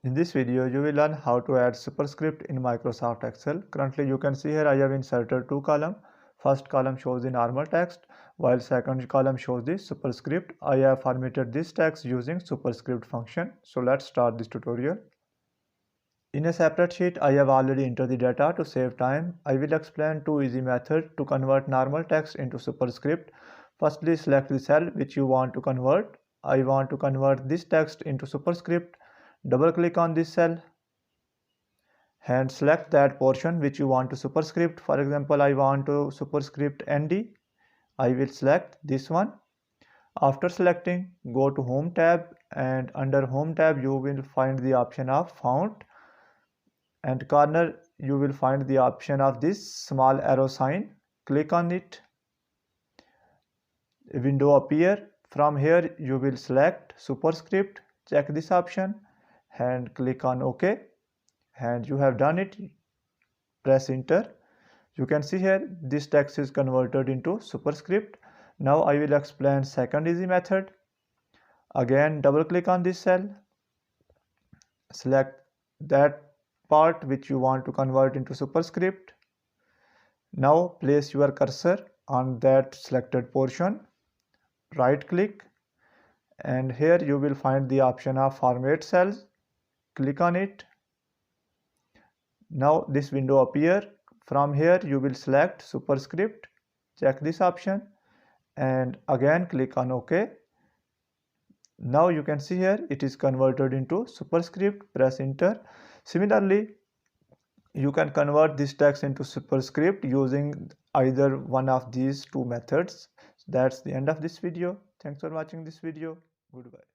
In this video, you will learn how to add superscript in Microsoft Excel. Currently, you can see here I have inserted two columns. First column shows the normal text, while second column shows the superscript. I have formatted this text using superscript function. So let's start this tutorial. In a separate sheet, I have already entered the data. To save time, I will explain two easy methods to convert normal text into superscript. Firstly, select the cell which you want to convert. I want to convert this text into superscript. Double click on this cell and select that portion which you want to superscript. For example, I want to superscript ND. I will select this one. After selecting, go to Home tab, and under Home tab you will find the option of Font, and corner you will find the option of this small arrow sign. Click on it. A window appear. From here you will select superscript. Check this option and click on OK, and you have done it. Press enter. You can see here this text is converted into superscript. Now I will explain second easy method. Again, double click on this cell, select that part which you want to convert into superscript. Now place your cursor on that selected portion, right click, and here you will find the option of format cells. Click on it. Now this window appear. From here you will select superscript. Check this option and again click on OK. Now you can see here it is converted into superscript. Press enter. Similarly, you can convert this text into superscript using either one of these two methods. That's the end of this video. Thanks for watching this video. Goodbye.